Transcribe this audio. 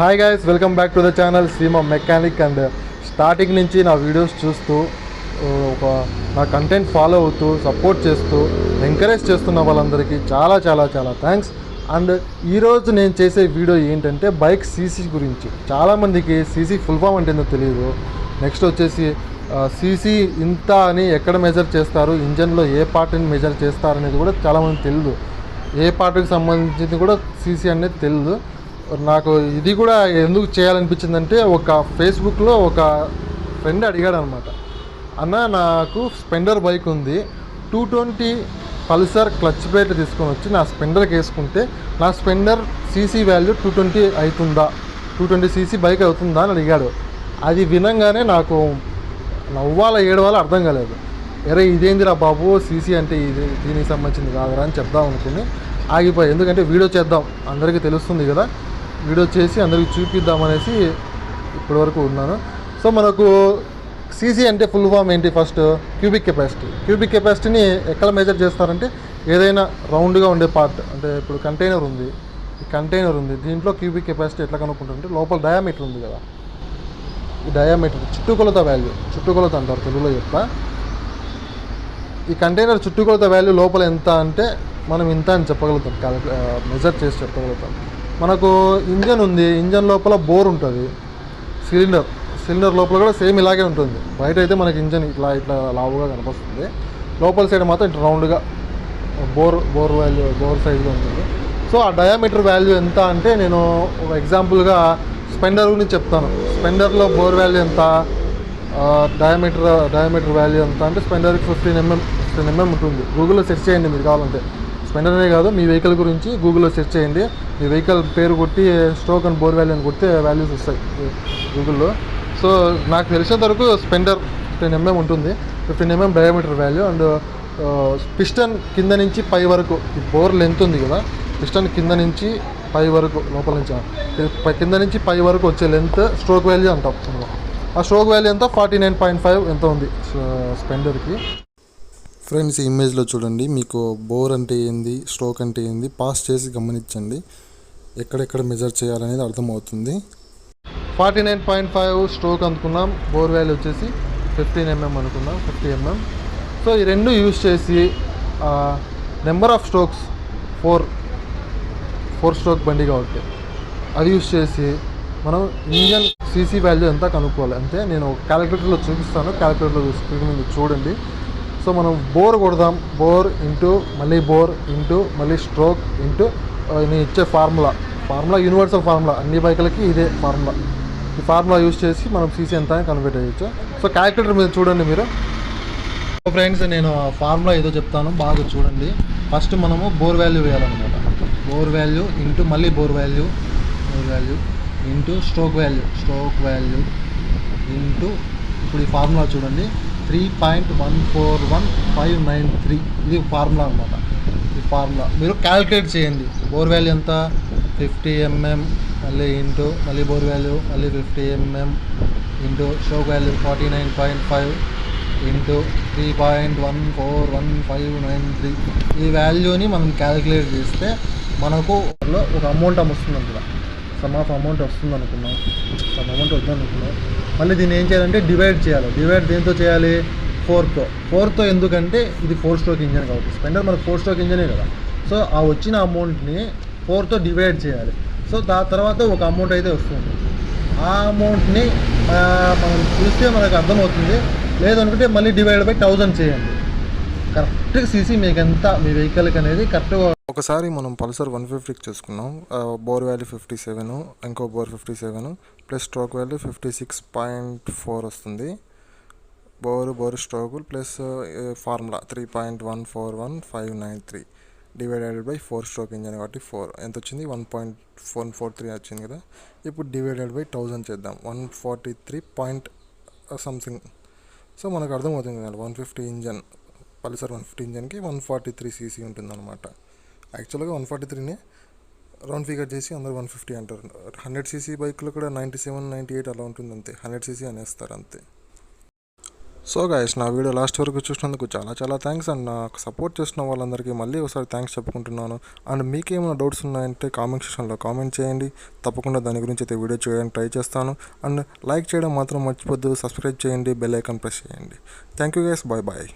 Hi guys, welcome back to the channel Seema mechanic. And starting నుంచి నా videos చూస్తూ నా కంటెంట్ ఫాలో అవుతూ సపోర్ట్ చేస్తూ ఎంకరేజ్ చేస్తున్న వాళ్ళందరికీ చాలా చాలా చాలా థ్యాంక్స్. అండ్ ఈరోజు నేను చేసే వీడియో ఏంటంటే బైక్ సీసీ గురించి. చాలామందికి సీసీ ఫుల్ ఫామ్ అంటే ఏంటో తెలియదు. నెక్స్ట్ వచ్చేసి సీసీ ఇంత అని ఎక్కడ మెజర్ చేస్తారు, ఇంజన్లో ఏ పార్ట్ని మెజర్ చేస్తారు అనేది కూడా చాలామంది తెలియదు. ఏ పార్ట్కి సంబంధించింది కూడా సీసీ అనేది తెలియదు. నాకు ఇది కూడా ఎందుకు చేయాలనిపించిందంటే, ఒక ఫేస్బుక్లో ఒక ఫ్రెండ్ అడిగాడు అనమాట. అన్న, నాకు స్పెండర్ బైక్ ఉంది, 220 పల్సర్ క్లచ్ ప్లేట్ తీసుకొని వచ్చి నా స్పెండర్కి వేసుకుంటే నా స్పెండర్ సీసీ వాల్యూ 220 అవుతుందా, 220 సీసీ బైక్ అవుతుందా అని అడిగాడు. అది వినంగానే నాకు నవ్వాల ఏడవాలో అర్థం కాలేదు. ఎరే ఇదేందిరా బాబు, సీసీ అంటే ఇది దీనికి సంబంధించింది కాదురా అని చెప్దాం అనుకుని ఆగిపోయి. ఎందుకంటే వీడియో చేద్దాం, అందరికీ తెలుస్తుంది కదా, వీడియో చేసి అందరికి చూపిద్దామనేసి ఇప్పటివరకు ఉన్నాను. సో మనకు సీసీ అంటే ఫుల్ ఫామ్ ఏంటి? First cubic capacity. క్యూబిక్ కెపాసిటీని ఎక్కడ మెజర్ చేస్తారంటే, ఏదైనా రౌండ్గా ఉండే పార్ట్, అంటే ఇప్పుడు కంటైనర్ ఉంది, ఈ కంటైనర్ ఉంది, దీంట్లో క్యూబిక్ కెపాసిటీ ఎట్లా కనుక్కుంటారంటే, లోపల డయామీటర్ ఉంది కదా, ఈ డయామీటర్ చుట్టుకొలత వాల్యూ, చుట్టుకొలత అంటారు తెలుగులో చెప్తా. ఈ కంటైనర్ చుట్టుకొలత వాల్యూ లోపల ఎంత అంటే మనం ఇంత అని చెప్పగలుగుతాం, మెజర్ చేసి చెప్పగలుగుతాం. మనకు ఇంజన్ ఉంది, ఇంజన్ లోపల బోర్ ఉంటుంది, సిలిండర్ లోపల కూడా సేమ్ ఇలాగే ఉంటుంది. బయట అయితే మనకి ఇంజన్ ఇట్లా ఇట్లా లావుగా కనిపిస్తుంది, లోపల సైడ్ మాత్రం ఇట్లా రౌండ్గా బోర్ వాల్యూ, బోర్ సైజులో ఉంటుంది. సో ఆ డయామీటర్ వాల్యూ ఎంత అంటే, నేను ఒక ఎగ్జాంపుల్గా స్పెండర్ గురించి చెప్తాను. స్పెండర్లో బోర్ వాల్యూ ఎంత, డయామీటర్ వాల్యూ ఎంత అంటే, స్పెండర్కి 15 mm ఉంటుంది. గూగుల్లో సెర్చ్ చేయండి మీరు కావాలంటే. స్పెండర్నే కాదు, మీ వెహికల్ గురించి గూగుల్లో సెర్చ్ చేయండి. మీ వెహికల్ పేరు కొట్టి స్ట్రోక్ అండ్ బోర్ వాల్యూ అని కొడితే వాల్యూస్ వస్తాయి గూగుల్లో. సో నాకు తెలిసినంత వరకు స్పెండర్ 15 mm ఉంటుంది, 15 mm diameter value. And piston కింద నుంచి పై వరకు, ఈ బోర్ లెంత్ ఉంది కదా, పిస్టన్ కింద నుంచి పై వరకు, లోపల నుంచి కింద నుంచి పై వరకు వచ్చే లెంత్ స్ట్రోక్ వాల్యూ అంటాం. ఆ స్ట్రోక్ వాల్యూ ఎంత 49.5 ఎంత ఉంది స్పెండర్కి. ఫ్రెండ్స్, ఈ ఇమేజ్లో చూడండి, మీకు బోర్ అంటే ఏంది, స్ట్రోక్ అంటే ఏంది పాస్ చేసి గమనించండి, ఎక్కడెక్కడ మెజర్ చేయాలనేది అర్థమవుతుంది. 49.5 స్ట్రోక్ అనుకున్నాం, బోర్ వాల్యూ వచ్చేసి 15 mm అనుకున్నాం, 50 mm. సో ఈ రెండు యూజ్ చేసి నెంబర్ ఆఫ్ స్ట్రోక్స్ 4 స్ట్రోక్ బండి కాబట్టి అది యూజ్ చేసి మనం ఇంజన్ సీసీ వాల్యూ ఎంత కనుక్కోవాలి. అంతే, నేను క్యాలిక్యులేటర్లో చూపిస్తాను, క్యాలిక్యులేటర్లో స్క్రీన్ మీద చూడండి. సో మనం బోర్ కొడదాం, బోర్ ఇంటూ మళ్ళీ బోర్ ఇంటూ మళ్ళీ స్ట్రోక్ ఇంటూ నేను ఇచ్చే ఫార్ములా యూనివర్సల్ ఫార్ములా, అన్ని బైకులకి ఇదే ఫార్ములా. ఈ ఫార్ములా యూజ్ చేసి మనం సీసీ ఎంత అని కన్వర్ట్ చేయొచ్చు. సో క్యాలిక్యులేటర్ మీద చూడండి మీరు. సో ఫ్రెండ్స్, నేను ఫార్ములా ఏదో చెప్తాను, బాగా చూడండి. ఫస్ట్ మనము బోర్ వాల్యూ వేయాలన్నమాట. బోర్ వాల్యూ ఇంటూ మళ్ళీ bore value into stroke value into, ఇప్పుడు ఈ ఫార్ములా చూడండి, 3.141593. ఇది ఫార్ములా అనమాట. ఈ ఫార్ములా మీరు క్యాలిక్యులేట్ చేయండి. బోర్ వాల్యూ ఎంత 50 mm, మళ్ళీ ఇంటూ మళ్ళీ బోర్ వాల్యూ మళ్ళీ 50 mm into stroke value 49.5 into 3.141593. ఈ వాల్యూని మనం క్యాలిక్యులేట్ చేస్తే మనకు ఒక అమౌంట్ వస్తుంది అనుకున్నాం, సమ్ ఆఫ్ అమౌంట్ వస్తుంది అనుకున్నాం, సమ్ అమౌంట్ వద్దనుకున్నాం. మళ్ళీ దీన్ని ఏం చేయాలంటే డివైడ్ చేయాలి. డివైడ్ దేంతో చేయాలి? 4తో. ఎందుకంటే ఇది 4 స్ట్రోక్ ఇంజన్ కాబట్టి, స్పెండర్ మనకు 4 స్ట్రోక్ ఇంజనే కదా. సో ఆ వచ్చిన అమౌంట్ని 4తో డివైడ్ చేయాలి. సో దాని తర్వాత ఒక అమౌంట్ అయితే వస్తుంది. ఆ అమౌంట్ని మనం చూస్తే మనకు అర్థమవుతుంది. లేదనుకుంటే మళ్ళీ డివైడ్ బై 1000 చేయండి. కరెక్ట్గా సీసీ మీకు ఎంత మీ వెహికల్కి అనేది కరెక్ట్గా. ఒకసారి మనం పల్సర్ 150కి చేసుకున్నాం, బోర్ వాల్యూ 57, ఇంకో బోర్ 57 ప్లస్ స్ట్రోక్ వాల్యూ 56.4 వస్తుంది. Bore stroke plus formula 3.141593 divided by 4 stroke engine కాబట్టి 4 ఎంత వచ్చింది? 1.143 వచ్చింది కదా. ఇప్పుడు డివైడెడ్ బై 1000 చేద్దాం, 143 సంథింగ్. సో మనకు అర్థమవుతుంది కదా, 150 ఇంజన్, పల్సర్ 150 ఇంజన్కి 143 సీసీ ఉంటుందన్నమాట. యాక్చువల్గా 143నే రౌండ్ ఫిగర్ చేసి అందరూ 150 అంటారు. 100 సీసీ బైక్లో కూడా 97, 98 అలా ఉంటుంది, అంతే 100 సీసీ అనేస్తారు అంతే. సో గైస్, నా వీడియో లాస్ట్ వరకు చూసినందుకు చాలా చాలా థ్యాంక్స్. అండ్ నాకు సపోర్ట్ చేసిన వాళ్ళందరికీ మళ్ళీ ఒకసారి థ్యాంక్స్ చెప్పుకుంటున్నాను. అండ్ మీకు ఏమైనా డౌట్స్ ఉన్నాయంటే కామెంట్ సెక్షన్లో కామెంట్ చేయండి. తప్పకుండా దాని గురించి అయితే వీడియో చేయడానికి ట్రై చేస్తాను. అండ్ లైక్ చేయడం మాత్రం మర్చిపోద్దు. సబ్స్క్రైబ్ చేయండి, బెల్ ఐకాన్ ప్రెస్ చేయండి. Thank you guys, bye bye.